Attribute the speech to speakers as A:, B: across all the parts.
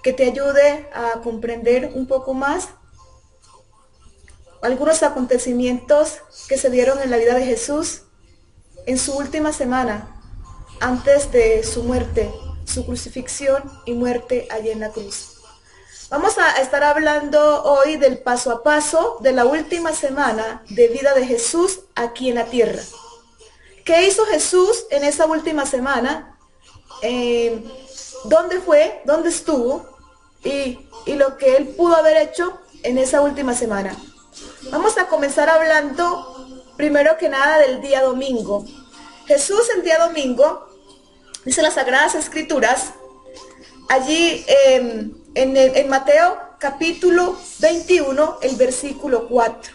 A: que te ayude a comprender un poco más algunos acontecimientos que se dieron en la vida de Jesús en su última semana, antes de su muerte, su crucifixión y muerte allí en la cruz. Vamos a estar hablando hoy del paso a paso de la última semana de vida de Jesús aquí en la tierra. ¿Qué hizo Jesús en esa última semana? ¿Dónde fue? ¿Dónde estuvo? Y lo que él pudo haber hecho en esa última semana. Vamos a comenzar hablando primero que nada del día domingo. Jesús el día domingo, dice las Sagradas Escrituras, allí en Mateo capítulo 21, el versículo 4.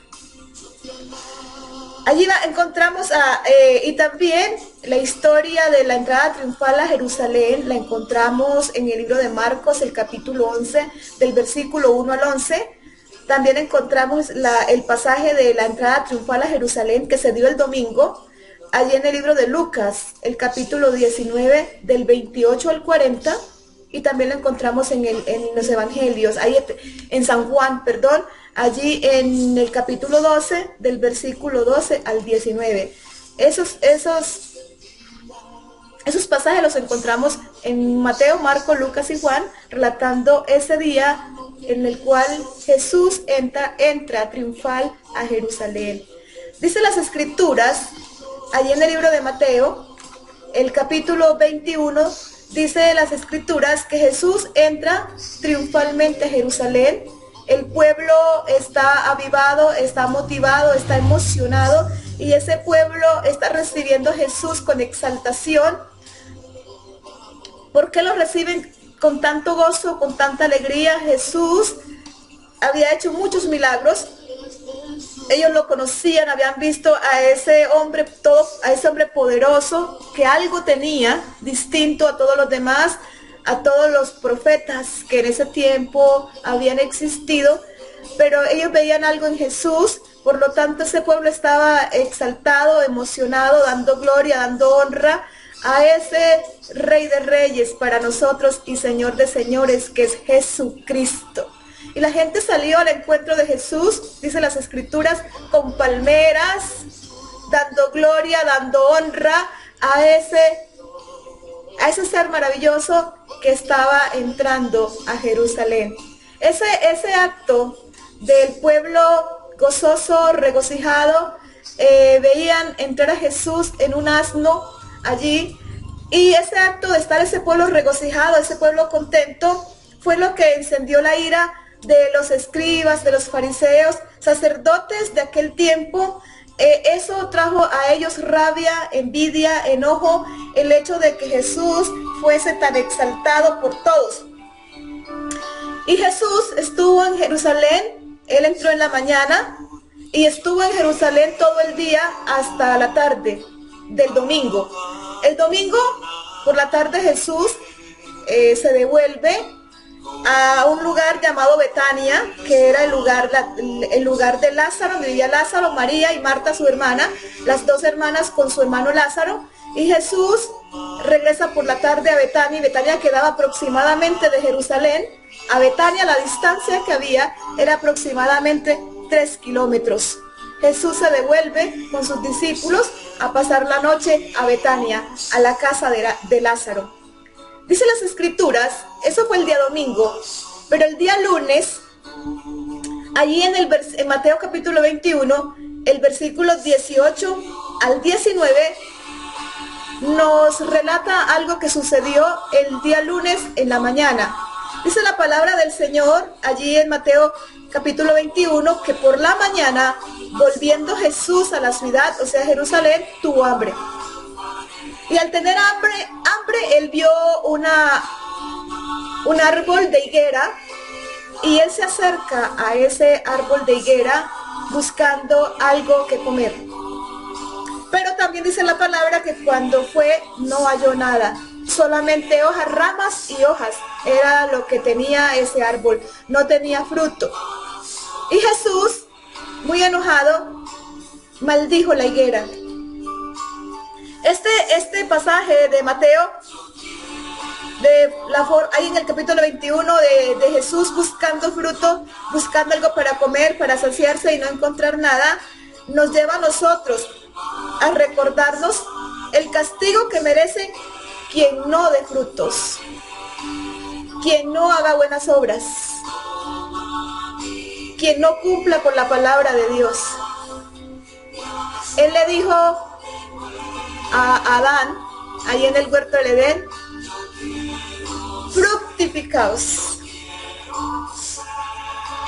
A: Allí encontramos y también la historia de la entrada triunfal a Jerusalén, la encontramos en el libro de Marcos, el capítulo 11, del versículo 1 al 11. También encontramos el pasaje de la entrada triunfal a Jerusalén que se dio el domingo, allí en el libro de Lucas, el capítulo 19, del 28 al 40, y también lo encontramos en los evangelios, ahí en San Juan, perdón, allí en el capítulo 12, del versículo 12 al 19. Esos pasajes los encontramos en Mateo, Marcos, Lucas y Juan, relatando ese día en el cual Jesús entra triunfal a Jerusalén. Dice las Escrituras, allí en el libro de Mateo, el capítulo 21, dice las Escrituras que Jesús entra triunfalmente a Jerusalén. El pueblo está avivado, está motivado, está emocionado, y ese pueblo está recibiendo a Jesús con exaltación. ¿Por qué lo reciben con tanto gozo, con tanta alegría? Jesús había hecho muchos milagros. Ellos lo conocían, habían visto a ese hombre poderoso, que algo tenía distinto a todos los demás, a todos los profetas que en ese tiempo habían existido, pero ellos veían algo en Jesús. Por lo tanto, ese pueblo estaba exaltado, emocionado, dando gloria, dando honra a ese Rey de Reyes para nosotros y Señor de Señores, que es Jesucristo. Y la gente salió al encuentro de Jesús, dice las Escrituras, con palmeras, dando gloria, dando honra a ese ser maravilloso que estaba entrando a Jerusalén. Ese acto del pueblo gozoso, regocijado, veían entrar a Jesús en un asno allí, y ese acto de estar ese pueblo regocijado, ese pueblo contento, fue lo que encendió la ira de los escribas, de los fariseos, sacerdotes de aquel tiempo. Eso trajo a ellos rabia, envidia, enojo, el hecho de que Jesús fuese tan exaltado por todos. Y Jesús estuvo en Jerusalén, él entró en la mañana y estuvo en Jerusalén todo el día hasta la tarde del domingo. El domingo por la tarde Jesús se devuelve a un lugar llamado Betania, que era el lugar de Lázaro, donde vivía Lázaro, María y Marta, su hermana, las dos hermanas con su hermano Lázaro. Y Jesús regresa por la tarde a Betania, y Betania quedaba aproximadamente de Jerusalén a Betania. La distancia que había era aproximadamente 3 kilómetros. Jesús se devuelve con sus discípulos a pasar la noche a Betania, a la casa de Lázaro. Dice las Escrituras, eso fue el día domingo, pero el día lunes, allí en Mateo capítulo 21, el versículo 18 al 19, nos relata algo que sucedió el día lunes en la mañana. Dice la palabra del Señor allí en Mateo capítulo 21, que por la mañana, volviendo Jesús a la ciudad, o sea Jerusalén, tuvo hambre. Y al tener hambre, él vio un árbol de higuera, y él se acerca a ese árbol de higuera buscando algo que comer. Pero también dice la palabra que cuando fue no halló nada, solamente hojas, ramas y hojas era lo que tenía ese árbol, no tenía fruto. Y Jesús, muy enojado, maldijo la higuera. Este pasaje de Mateo ahí en el capítulo 21 de Jesús buscando fruto, buscando algo para comer, para saciarse y no encontrar nada, nos lleva a nosotros a recordarnos el castigo que merece quien no dé frutos, quien no haga buenas obras, quien no cumpla con la palabra de Dios. Él le dijo a Adán, ahí en el huerto del Edén, fructificaos.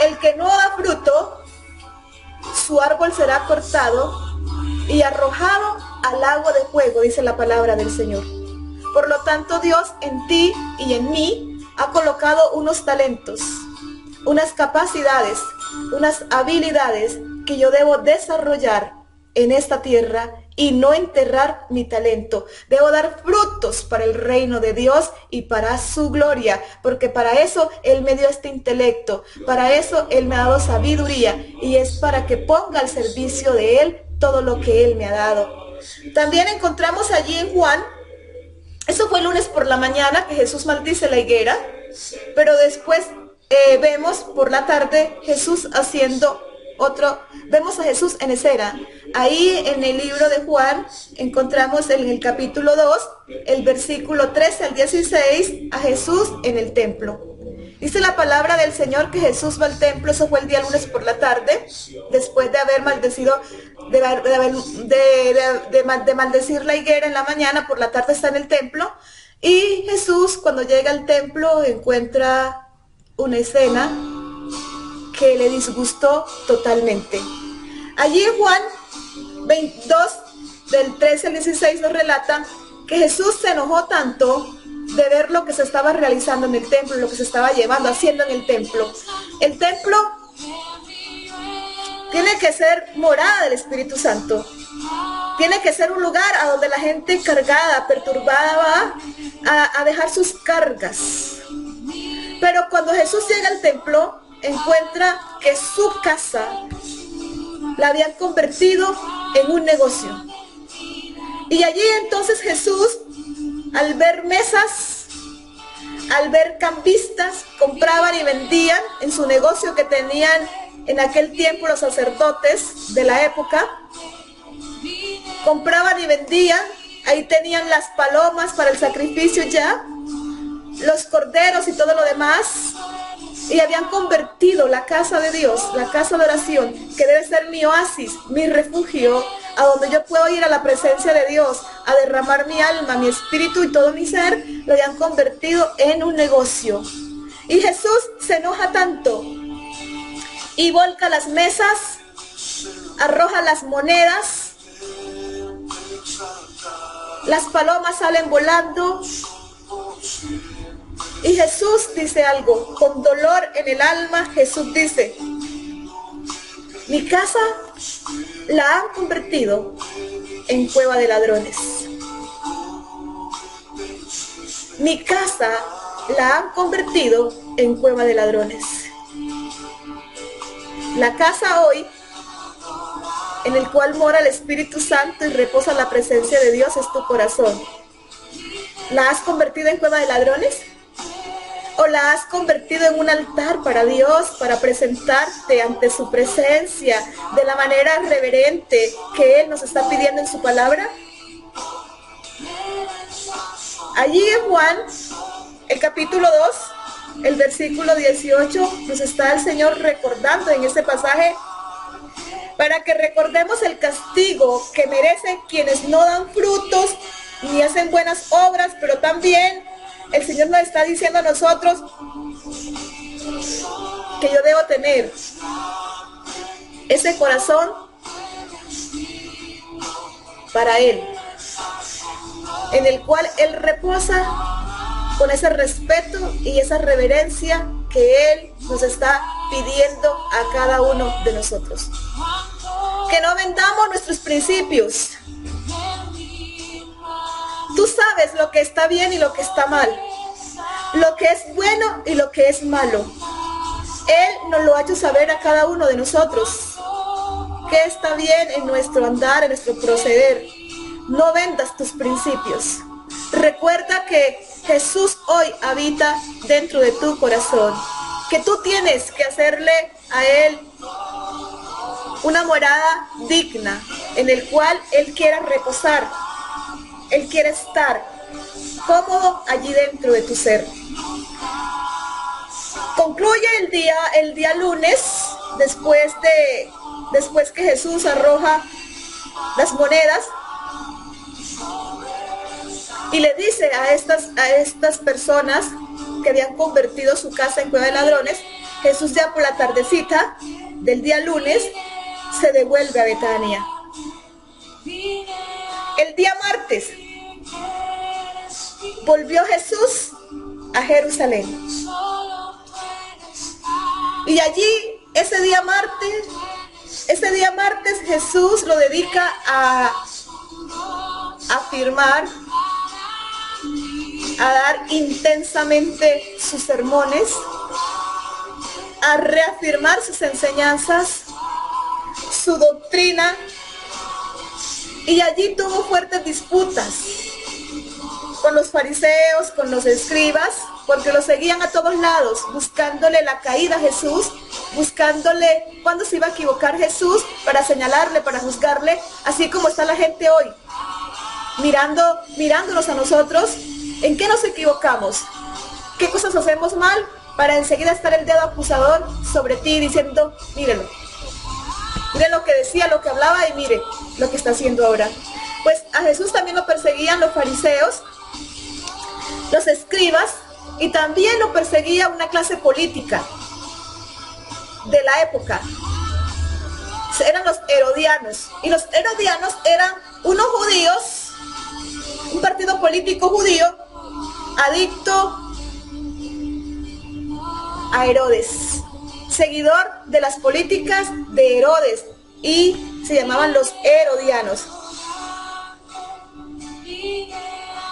A: El que no da fruto, su árbol será cortado y arrojado al lago de fuego, dice la palabra del Señor. Por lo tanto, Dios en ti y en mí ha colocado unos talentos, unas capacidades, unas habilidades que yo debo desarrollar en esta tierra y no enterrar mi talento. Debo dar frutos para el reino de Dios y para su gloria, porque para eso Él me dio este intelecto, para eso Él me ha dado sabiduría, y es para que ponga al servicio de Él todo lo que Él me ha dado. También encontramos allí en Juan, eso fue el lunes por la mañana, que Jesús maldice la higuera, pero después vemos por la tarde Jesús haciendo vemos a Jesús en escena. Ahí en el libro de Juan encontramos en el capítulo 2, el versículo 13 al 16, a Jesús en el templo. Dice la palabra del Señor que Jesús va al templo, eso fue el día lunes por la tarde, después de haber maldecido, de maldecir la higuera en la mañana, por la tarde está en el templo, y Jesús cuando llega al templo encuentra una escena que le disgustó totalmente. Allí en Juan 22, del 13 al 16, nos relata que Jesús se enojó tanto de ver lo que se estaba realizando en el templo, lo que se estaba haciendo en el templo. El templo tiene que ser morada del Espíritu Santo. Tiene que ser un lugar a donde la gente cargada, perturbada, va a dejar sus cargas. Pero cuando Jesús llega al templo, encuentra que su casa la habían convertido en un negocio. Y allí entonces Jesús, al ver mesas, al ver cambistas, compraban y vendían en su negocio que tenían en aquel tiempo los sacerdotes de la época, compraban y vendían, ahí tenían las palomas para el sacrificio ya, los corderos y todo lo demás, y habían convertido la casa de Dios, la casa de oración, que debe ser mi oasis, mi refugio, a donde yo puedo ir a la presencia de Dios, a derramar mi alma, mi espíritu y todo mi ser, lo habían convertido en un negocio. Y Jesús se enoja tanto y volca las mesas, arroja las monedas, las palomas salen volando. Y Jesús dice algo, con dolor en el alma, Jesús dice, mi casa la han convertido en cueva de ladrones. Mi casa la han convertido en cueva de ladrones. La casa hoy, en el cual mora el Espíritu Santo y reposa la presencia de Dios, es tu corazón. ¿La has convertido en cueva de ladrones? ¿O la has convertido en un altar para Dios, para presentarte ante su presencia de la manera reverente que Él nos está pidiendo en su palabra? Allí en Juan, el capítulo 2, el versículo 18, nos está el Señor recordando en este pasaje, para que recordemos el castigo que merecen quienes no dan frutos ni hacen buenas obras, pero también el Señor nos está diciendo a nosotros que yo debo tener ese corazón para Él, en el cual Él reposa con ese respeto y esa reverencia que Él nos está pidiendo a cada uno de nosotros. Que no vendamos nuestros principios. Tú sabes lo que está bien y lo que está mal, lo que es bueno y lo que es malo. Él nos lo ha hecho saber a cada uno de nosotros, que está bien en nuestro andar, en nuestro proceder. No vendas tus principios. Recuerda que Jesús hoy habita dentro de tu corazón, que tú tienes que hacerle a Él una morada digna en el cual Él quiera reposar, Él quiere estar cómodo allí dentro de tu ser. Concluye el día lunes, después que Jesús arroja las monedas y le dice a estas personas que habían convertido su casa en cueva de ladrones, Jesús ya por la tardecita del día lunes se devuelve a Betania. El día martes volvió Jesús a Jerusalén. Y allí, ese día martes Jesús lo dedica a afirmar, a dar intensamente sus sermones, a reafirmar sus enseñanzas, su doctrina, y allí tuvo fuertes disputas con los fariseos, con los escribas, porque lo seguían a todos lados, buscándole la caída a Jesús, buscándole cuándo se iba a equivocar Jesús para señalarle, para juzgarle, así como está la gente hoy, mirándonos a nosotros, ¿en qué nos equivocamos? ¿Qué cosas hacemos mal? Para enseguida estar el dedo acusador sobre ti diciendo, mírelo, mire lo que decía, lo que hablaba y mire lo que está haciendo ahora. Pues a Jesús también lo perseguían los fariseos, los escribas, y también lo perseguía una clase política de la época. Eran los herodianos, y los herodianos eran unos judíos, un partido político judío adicto a Herodes, seguidor de las políticas de Herodes, y se llamaban los herodianos.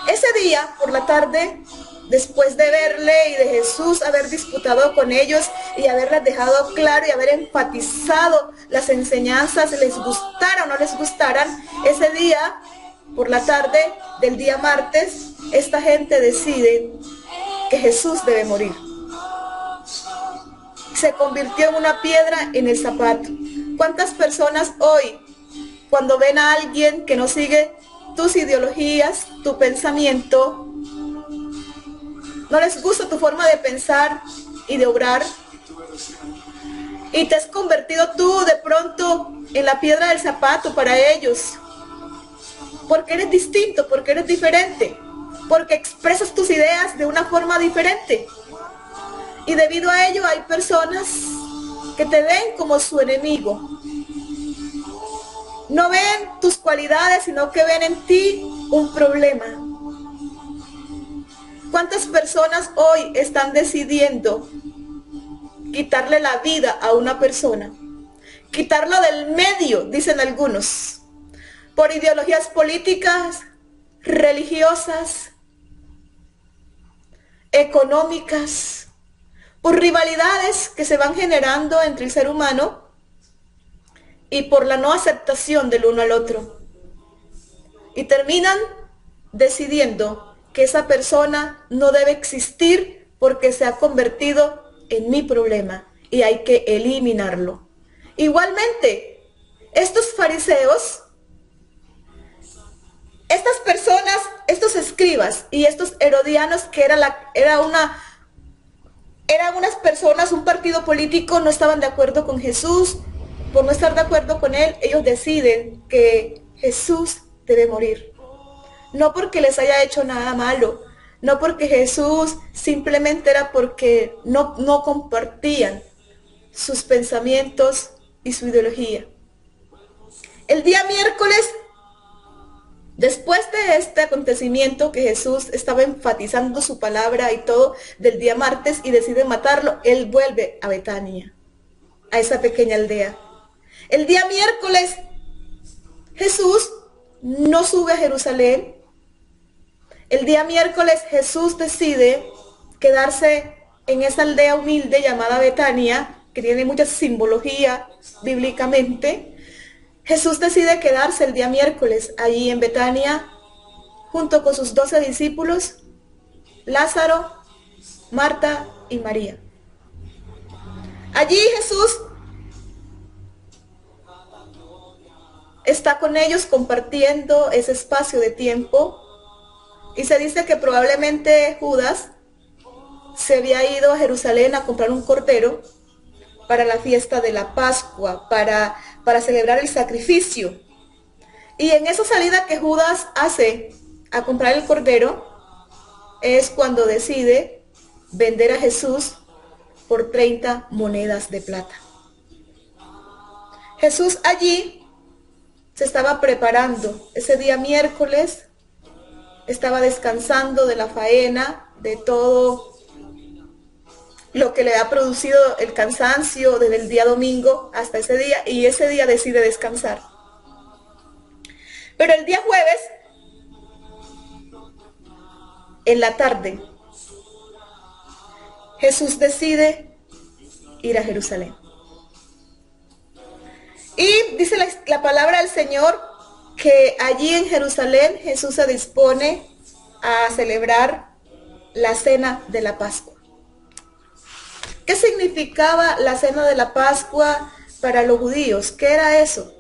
A: Ese día por la tarde, después de verle y de Jesús haber disputado con ellos y haberles dejado claro y haber enfatizado las enseñanzas, les gustara o no les gustaran, ese día por la tarde del día martes, esta gente decide que Jesús debe morir. Se convirtió en una piedra en el zapato. ¿Cuántas personas hoy, cuando ven a alguien que no sigue tus ideologías, tu pensamiento, no les gusta tu forma de pensar y de obrar, y te has convertido tú de pronto en la piedra del zapato para ellos? Porque eres distinto, porque eres diferente, porque expresas tus ideas de una forma diferente. Y debido a ello hay personas que te ven como su enemigo. No ven tus cualidades, sino que ven en ti un problema. ¿Cuántas personas hoy están decidiendo quitarle la vida a una persona? Quitarlo del medio, dicen algunos, por ideologías políticas, religiosas, económicas, por rivalidades que se van generando entre el ser humano y por la no aceptación del uno al otro. Y terminan decidiendo que esa persona no debe existir porque se ha convertido en mi problema y hay que eliminarlo. Igualmente, estos fariseos, estas personas, estos escribas y estos herodianos, que eran unas personas, un partido político, no estaban de acuerdo con Jesús. Por no estar de acuerdo con él, ellos deciden que Jesús debe morir. No porque les haya hecho nada malo, no porque Jesús, simplemente era porque no compartían sus pensamientos y su ideología. El día miércoles, después de este acontecimiento que Jesús estaba enfatizando su palabra y todo del día martes y decide matarlo, él vuelve a Betania, a esa pequeña aldea. El día miércoles Jesús no sube a Jerusalén. El día miércoles Jesús decide quedarse en esa aldea humilde llamada Betania, que tiene mucha simbología bíblicamente. Jesús decide quedarse el día miércoles allí en Betania junto con sus 12 discípulos Lázaro, Marta y María. Allí Jesús está con ellos compartiendo ese espacio de tiempo, y se dice que probablemente Judas se había ido a Jerusalén a comprar un cordero para la fiesta de la Pascua, para celebrar el sacrificio. Y en esa salida que Judas hace a comprar el cordero es cuando decide vender a Jesús por 30 monedas de plata. Jesús allí se estaba preparando. Ese día miércoles estaba descansando de la faena, de todo lo que le ha producido el cansancio desde el día domingo hasta ese día, y ese día decide descansar. Pero el día jueves, en la tarde, Jesús decide ir a Jerusalén. Y dice la palabra del Señor que allí en Jerusalén Jesús se dispone a celebrar la cena de la Pascua. ¿Qué significaba la cena de la Pascua para los judíos? ¿Qué era eso?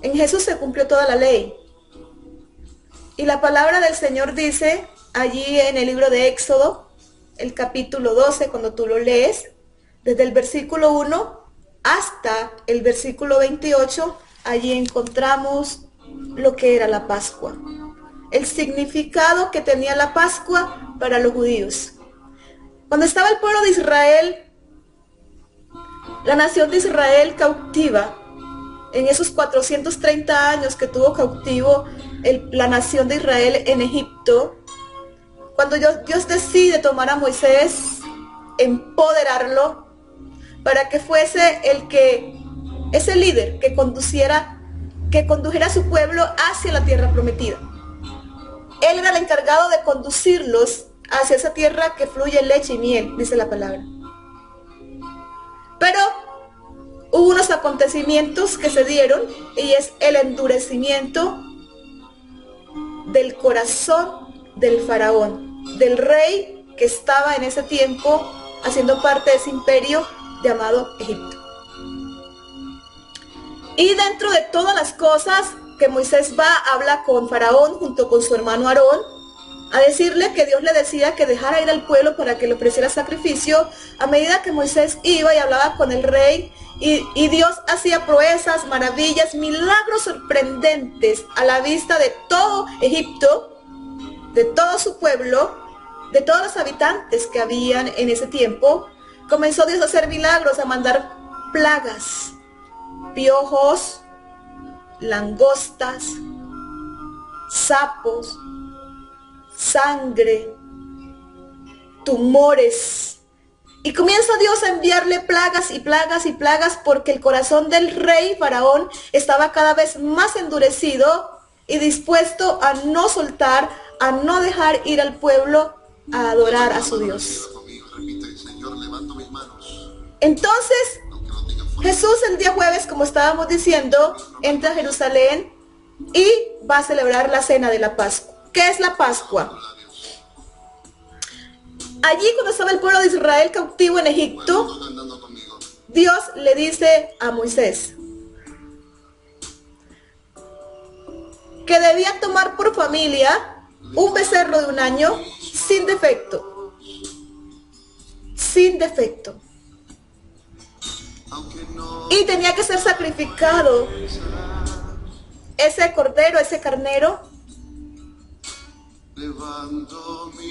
A: En Jesús se cumplió toda la ley. Y la palabra del Señor dice allí en el libro de Éxodo, el capítulo 12, cuando tú lo lees, desde el versículo 1 hasta el versículo 28, allí encontramos lo que era la Pascua. El significado que tenía la Pascua para los judíos. Cuando estaba el pueblo de Israel, la nación de Israel cautiva, en esos 430 años que tuvo cautivo la nación de Israel en Egipto, cuando Dios decide tomar a Moisés, empoderarlo, para que fuese ese líder que condujera a su pueblo hacia la tierra prometida. Él era el encargado de conducirlos hacia esa tierra que fluye leche y miel, dice la palabra. Pero hubo unos acontecimientos que se dieron, y es el endurecimiento del corazón del faraón, del rey que estaba en ese tiempo haciendo parte de ese imperio llamado Egipto. Y dentro de todas las cosas que Moisés habla con Faraón junto con su hermano Aarón, a decirle que Dios le decía que dejara ir al pueblo para que le ofreciera sacrificio. A medida que Moisés iba y hablaba con el rey, y Dios hacía proezas, maravillas, milagros sorprendentes a la vista de todo Egipto, de todo su pueblo, de todos los habitantes que habían en ese tiempo, comenzó Dios a hacer milagros, a mandar plagas, piojos, langostas, sapos, sangre, tumores. Y comienza Dios a enviarle plagas y plagas y plagas, porque el corazón del rey Faraón estaba cada vez más endurecido y dispuesto a no soltar, a no dejar ir al pueblo a adorar a su Dios. Entonces, Jesús el día jueves, como estábamos diciendo, entra a Jerusalén y va a celebrar la cena de la Pascua. ¿Qué es la Pascua? Allí, cuando estaba el pueblo de Israel cautivo en Egipto, Dios le dice a Moisés que debía tomar por familia un becerro de un año sin defecto. Sin defecto. Y tenía que ser sacrificado ese cordero, ese carnero.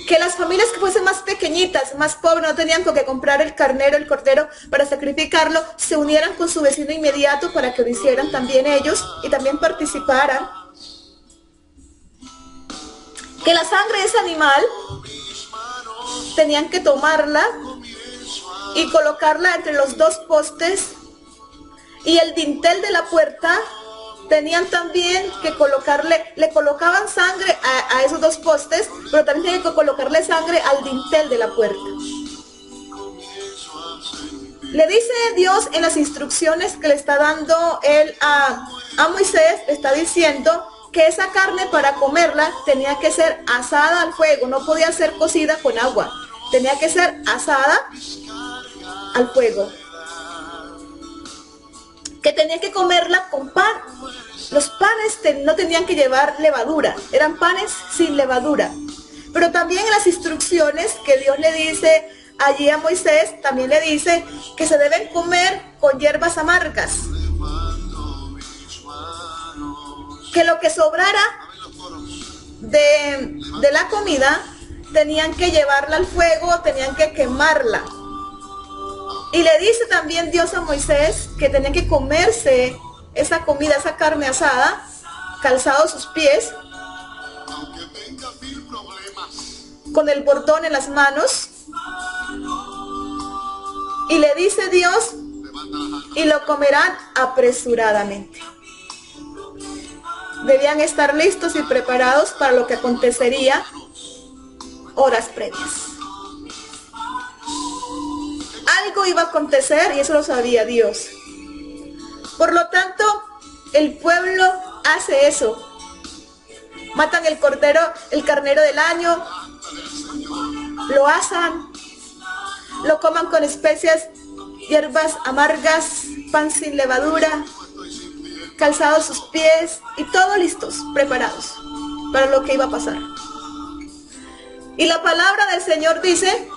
A: Que las familias que fuesen más pequeñitas, más pobres, no tenían con qué comprar el carnero, el cordero para sacrificarlo, se unieran con su vecino inmediato para que lo hicieran también ellos y también participaran. Que la sangre de ese animal tenían que tomarla y colocarla entre los dos postes, y el dintel de la puerta tenían también que le colocaban sangre a esos dos postes, pero también tenían que colocarle sangre al dintel de la puerta. Le dice Dios en las instrucciones que le está dando él a Moisés, le está diciendo que esa carne para comerla tenía que ser asada al fuego, no podía ser cocida con agua, tenía que ser asada al fuego. Que tenía que comerla con pan. Los panes no tenían que llevar levadura, eran panes sin levadura. Pero también en las instrucciones que Dios le dice allí a Moisés, también le dice que se deben comer con hierbas amargas. Que lo que sobrara de la comida tenían que llevarla al fuego, tenían que quemarla. Y le dice también Dios a Moisés que tenía que comerse esa comida, esa carne asada, calzados sus pies, con el bordón en las manos. Y le dice Dios, y lo comerán apresuradamente. Debían estar listos y preparados para lo que acontecería horas previas. Algo iba a acontecer y eso lo sabía Dios. Por lo tanto, el pueblo hace eso. Matan el cordero, el carnero del año, lo asan, lo coman con especias, hierbas amargas, pan sin levadura, calzados sus pies y todos listos, preparados para lo que iba a pasar. Y la palabra del Señor dice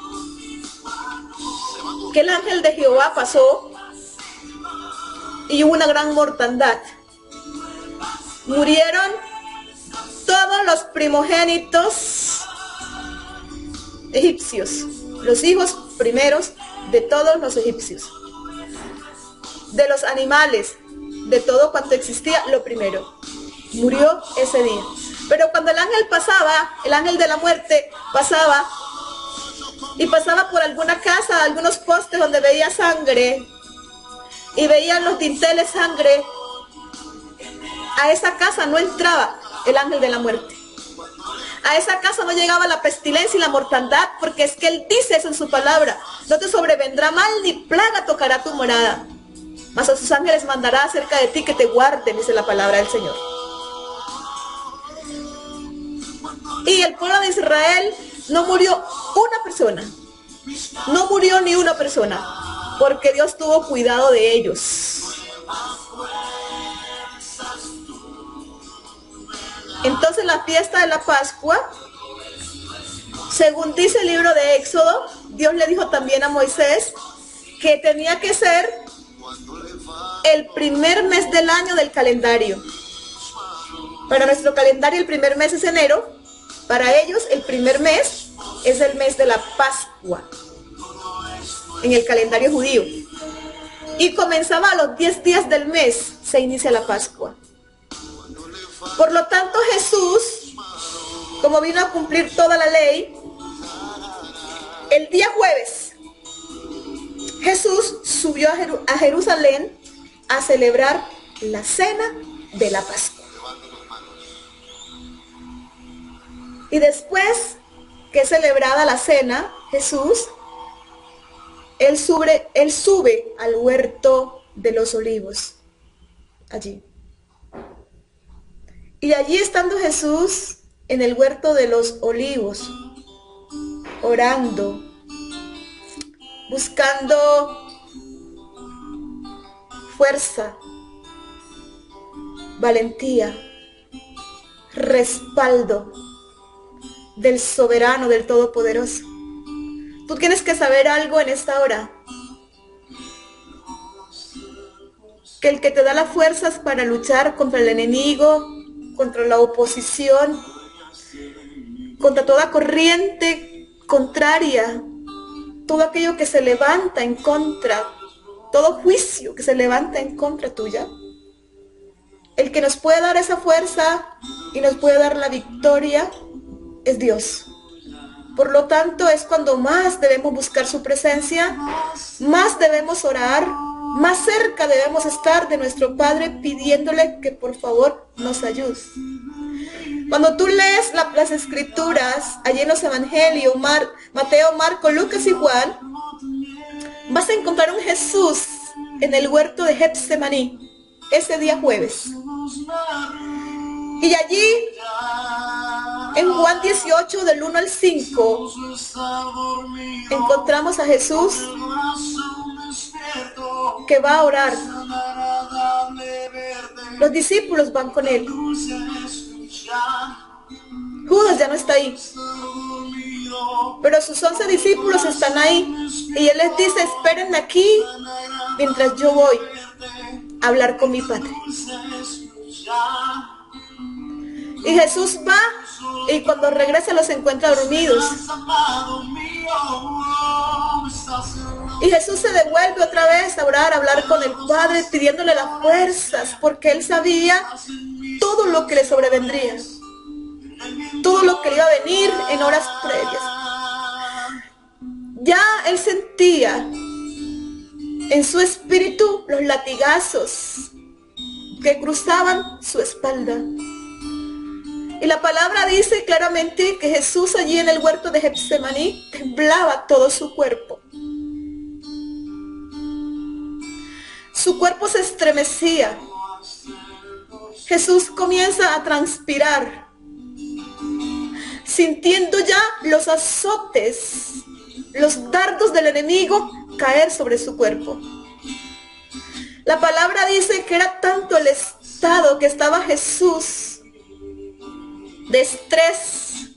A: que el ángel de Jehová pasó y hubo una gran mortandad. Murieron todos los primogénitos egipcios, los hijos primeros de todos los egipcios, de los animales, de todo cuanto existía, lo primero. Murió ese día. Pero cuando el ángel pasaba, el ángel de la muerte pasaba, y pasaba por alguna casa, algunos postes donde veía sangre, y veían los dinteles sangre, a esa casa no entraba el ángel de la muerte. A esa casa no llegaba la pestilencia y la mortandad, porque es que Él dice eso en su palabra: no te sobrevendrá mal ni plaga tocará tu morada, mas a sus ángeles mandará acerca de ti que te guarden, dice la palabra del Señor. Y el pueblo de Israel no murió una persona, no murió ni una persona, porque Dios tuvo cuidado de ellos. Entonces la fiesta de la Pascua, según dice el libro de Éxodo, Dios le dijo también a Moisés que tenía que ser el primer mes del año del calendario. Para nuestro calendario el primer mes es enero, para ellos el primer mes es el mes de la Pascua, en el calendario judío. Y comenzaba a los 10 días del mes, se inicia la Pascua. Por lo tanto, Jesús, como vino a cumplir toda la ley, el día jueves, Jesús subió a Jerusalén a celebrar la cena de la Pascua. Y después que es celebrada la cena, Jesús, Él sube al huerto de los olivos, allí. Y allí estando Jesús en el huerto de los olivos, orando, buscando fuerza, valentía, respaldo del soberano, del todopoderoso. Tú tienes que saber algo en esta hora, que el que te da las fuerzas para luchar contra el enemigo, contra la oposición, contra toda corriente contraria, todo aquello que se levanta en contra, todo juicio que se levanta en contra tuya, el que nos puede dar esa fuerza y nos puede dar la victoria es Dios. Por lo tanto, es cuando más debemos buscar su presencia, más debemos orar, más cerca debemos estar de nuestro Padre, pidiéndole que por favor nos ayude. Cuando tú lees las escrituras, allí en los evangelios, Mateo, Marcos, Lucas y Juan, vas a encontrar un Jesús en el huerto de Getsemaní, ese día jueves. Y allí, en Juan 18, del 1 al 5, encontramos a Jesús que va a orar. Los discípulos van con él. Judas ya no está ahí, pero sus 11 discípulos están ahí. Y él les dice: espérenme aquí mientras yo voy a hablar con mi Padre. Y Jesús va, y cuando regresa los encuentra dormidos. Y Jesús se devuelve otra vez a orar, a hablar con el Padre, pidiéndole las fuerzas, porque él sabía todo lo que le sobrevendría, todo lo que le iba a venir en horas previas. Ya él sentía en su espíritu los latigazos que cruzaban su espalda. Y la palabra dice claramente que Jesús allí en el huerto de Getsemaní temblaba todo su cuerpo. Su cuerpo se estremecía. Jesús comienza a transpirar, sintiendo ya los azotes, los dardos del enemigo caer sobre su cuerpo. La palabra dice que era tanto el estado que estaba Jesús de estrés,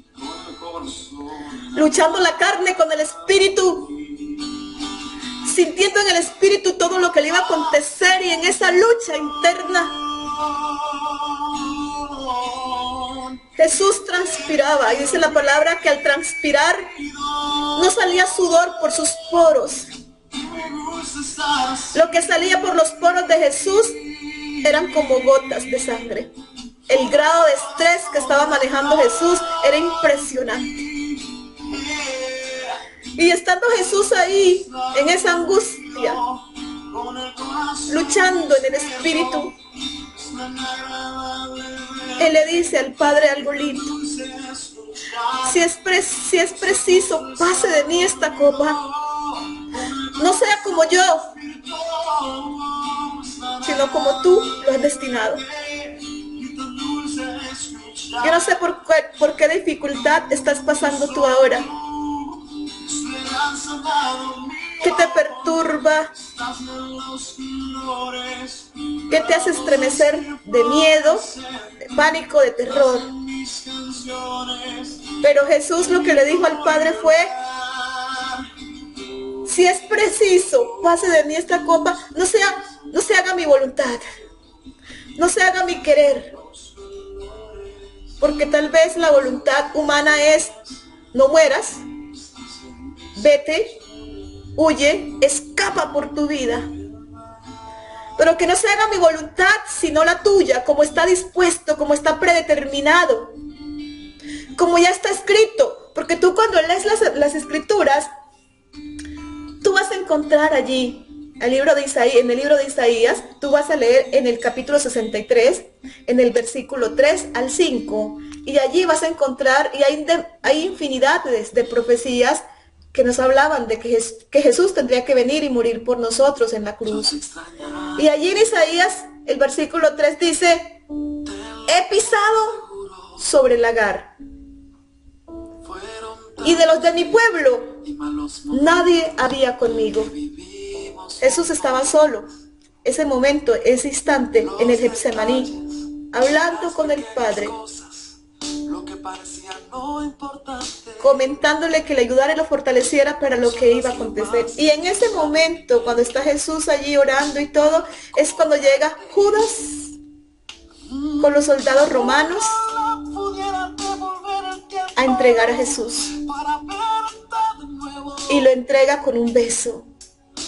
A: luchando la carne con el espíritu, sintiendo en el espíritu todo lo que le iba a acontecer, y en esa lucha interna Jesús transpiraba. Y dice la palabra que al transpirar no salía sudor por sus poros. Lo que salía por los poros de Jesús eran como gotas de sangre. El grado de estrés que estaba manejando Jesús era impresionante. Y estando Jesús ahí, en esa angustia, luchando en el espíritu, él le dice al Padre algo lindo: si es preciso, pase de mí esta copa. No sea como yo, sino como tú lo has destinado. Yo no sé por qué dificultad estás pasando tú ahora. ¿Qué te perturba? ¿Qué te hace estremecer de miedo, de pánico, de terror? Pero Jesús lo que le dijo al Padre fue: si es preciso, pase de mí esta copa. No se haga mi voluntad, no se haga mi querer. Porque tal vez la voluntad humana es: no mueras, vete, huye, escapa por tu vida. Pero que no se haga mi voluntad, sino la tuya, como está dispuesto, como está predeterminado, como ya está escrito. Porque tú cuando lees las escrituras, tú vas a encontrar allí, en el libro de Isaías, tú vas a leer en el capítulo 63, en el versículo 3 al 5, y allí vas a encontrar, y hay infinidad de profecías que nos hablaban de que Jesús tendría que venir y morir por nosotros en la cruz. Y allí en Isaías, el versículo 3 dice: he pisado sobre el lagar, y de los de mi pueblo nadie había conmigo. Jesús estaba solo, ese momento, ese instante en el Getsemaní, hablando con el Padre, comentándole que le ayudara y lo fortaleciera para lo que iba a acontecer. Y en ese momento, cuando está Jesús allí orando y todo, es cuando llega Judas con los soldados romanos a entregar a Jesús, y lo entrega con un beso,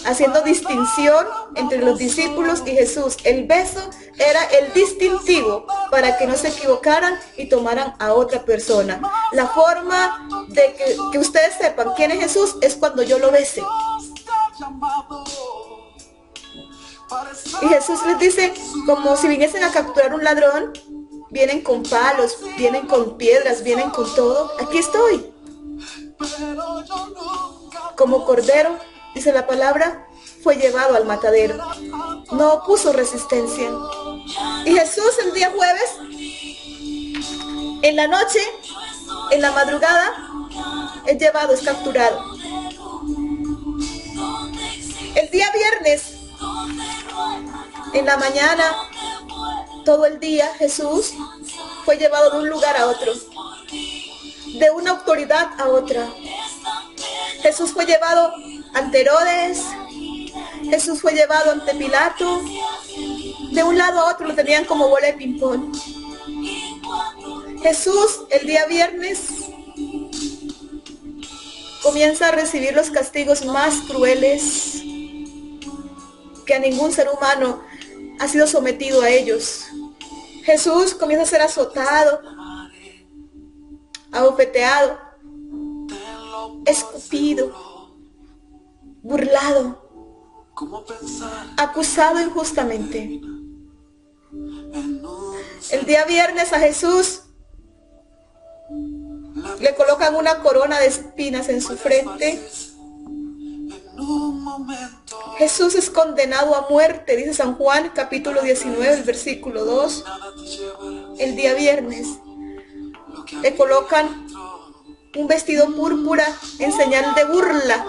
A: haciendo distinción entre los discípulos y Jesús. El beso era el distintivo para que no se equivocaran y tomaran a otra persona. La forma de que ustedes sepan quién es Jesús es cuando yo lo bese. Y Jesús les dice, como si viniesen a capturar un ladrón, vienen con palos, vienen con piedras, vienen con todo. Aquí estoy. Como cordero, dice la palabra, fue llevado al matadero. No opuso resistencia. Y Jesús el día jueves En la noche, en la madrugada, es llevado, es capturado. El día viernes, en la mañana, todo el día, Jesús fue llevado de un lugar a otro, de una autoridad a otra. Jesús fue llevado ante Herodes, Jesús fue llevado ante Pilato, de un lado a otro lo tenían como bola de ping-pong. Jesús el día viernes comienza a recibir los castigos más crueles que a ningún ser humano ha sido sometido a ellos. Jesús comienza a ser azotado, abofeteado, escupido, burlado, acusado injustamente. El día viernes a Jesús le colocan una corona de espinas en su frente. Jesús es condenado a muerte, dice San Juan, capítulo 19, el versículo 2. El día viernes le colocan un vestido púrpura en señal de burla.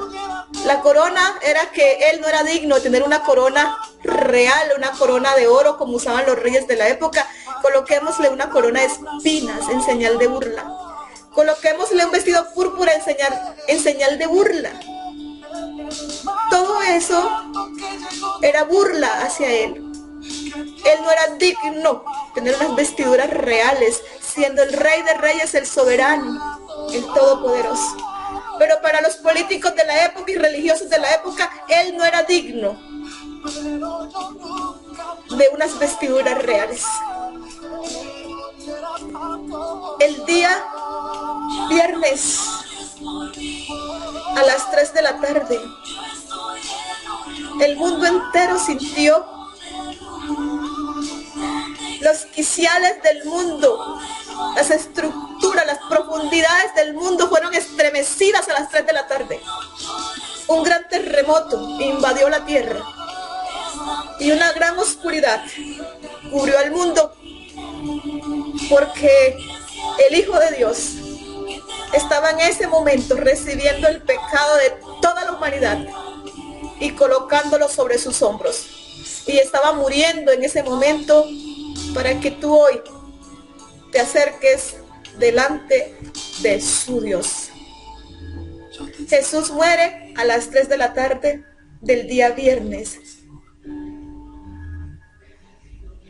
A: La corona era que él no era digno de tener una corona real, una corona de oro como usaban los reyes de la época. Coloquémosle una corona de espinas en señal de burla. Coloquémosle un vestido púrpura en señal de burla. Todo eso era burla hacia él. Él no era digno de tener unas vestiduras reales, siendo el Rey de Reyes, el soberano, el todopoderoso. Pero para los políticos de la época y religiosos de la época, él no era digno de unas vestiduras reales. El día viernes a las 3 de la tarde, el mundo entero sintió, los quiciales del mundo, las estructuras, las profundidades del mundo fueron estremecidas a las 3 de la tarde. Un gran terremoto invadió la tierra y una gran oscuridad cubrió al mundo, porque el Hijo de Dios estaba en ese momento recibiendo el pecado de toda la humanidad y colocándolo sobre sus hombros, y estaba muriendo en ese momento para que tú hoy te acerques delante de su Dios. Jesús muere a las 3 de la tarde del día viernes,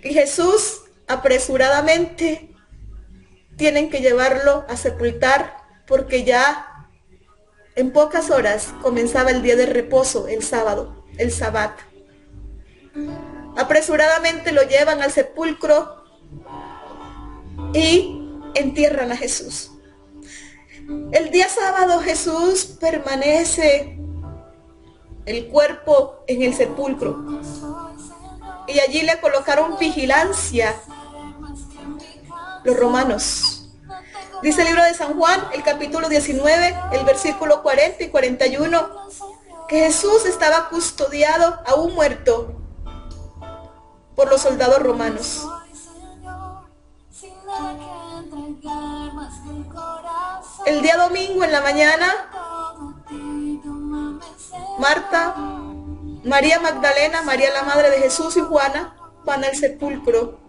A: y Jesús apresuradamente tienen que llevarlo a sepultar, porque ya en pocas horas comenzaba el día de reposo, el sábado, el sabbat. Apresuradamente lo llevan al sepulcro y entierran a Jesús. El día sábado Jesús permanece el cuerpo en el sepulcro, y allí le colocaron vigilancia los romanos. Dice el libro de San Juan, el capítulo 19, el versículo 40 y 41, que Jesús estaba custodiado, aún muerto, por los soldados romanos. El día domingo en la mañana, Marta, María Magdalena, María la madre de Jesús y Juana van al sepulcro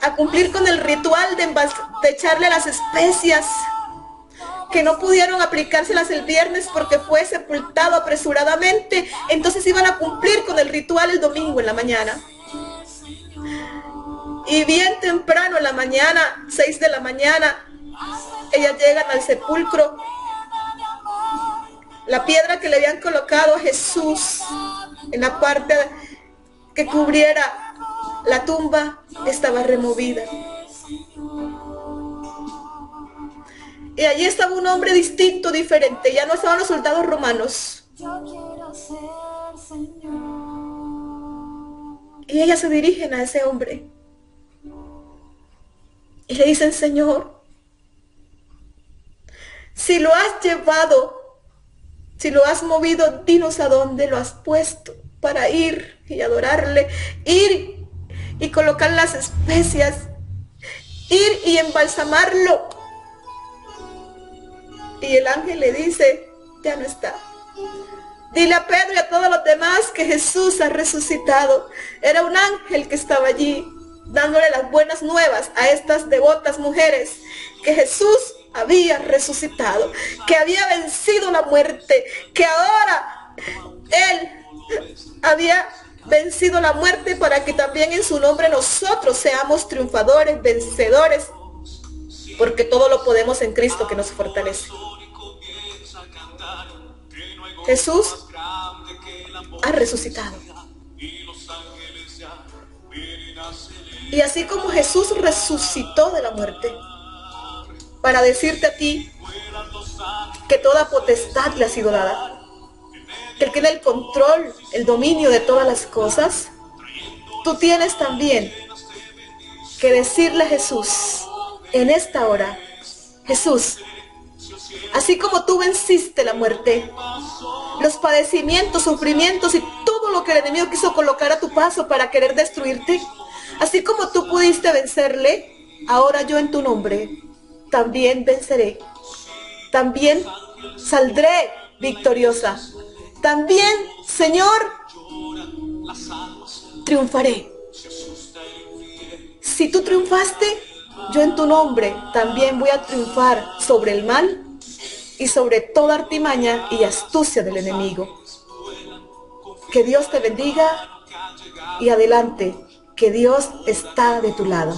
A: a cumplir con el ritual de echarle las especias que no pudieron aplicárselas el viernes porque fue sepultado apresuradamente. Entonces iban a cumplir con el ritual el domingo en la mañana. Y bien temprano en la mañana, 6 de la mañana, ellas llegan al sepulcro. La piedra que le habían colocado a Jesús en la parte que cubriera la tumba estaba removida. Y allí estaba un hombre distinto, diferente. Ya no estaban los soldados romanos. Y ellas se dirigen a ese hombre y le dicen: Señor, si lo has llevado, si lo has movido, dinos a dónde lo has puesto para ir y adorarle, ir y colocar las especias ir y embalsamarlo. Y el ángel le dice, ya no está. Dile a Pedro y a todos los demás que Jesús ha resucitado. Era un ángel que estaba allí, dándole las buenas nuevas a estas devotas mujeres, que Jesús había resucitado, que había vencido la muerte, que ahora Él había vencido la muerte para que también en su nombre nosotros seamos triunfadores, vencedores, porque todo lo podemos en Cristo que nos fortalece. Jesús ha resucitado. Y así como Jesús resucitó de la muerte, para decirte a ti que toda potestad le ha sido dada, que Él tiene el control, el dominio de todas las cosas, tú tienes también que decirle a Jesús en esta hora, Jesús, así como tú venciste la muerte, los padecimientos, sufrimientos y todo lo que el enemigo quiso colocar a tu paso para querer destruirte, así como tú pudiste vencerle, ahora yo en tu nombre también venceré, también saldré victoriosa, también, Señor, triunfaré. Si tú triunfaste, yo en tu nombre también voy a triunfar sobre el mal y sobre toda artimaña y astucia del enemigo. Que Dios te bendiga y adelante, que Dios está de tu lado.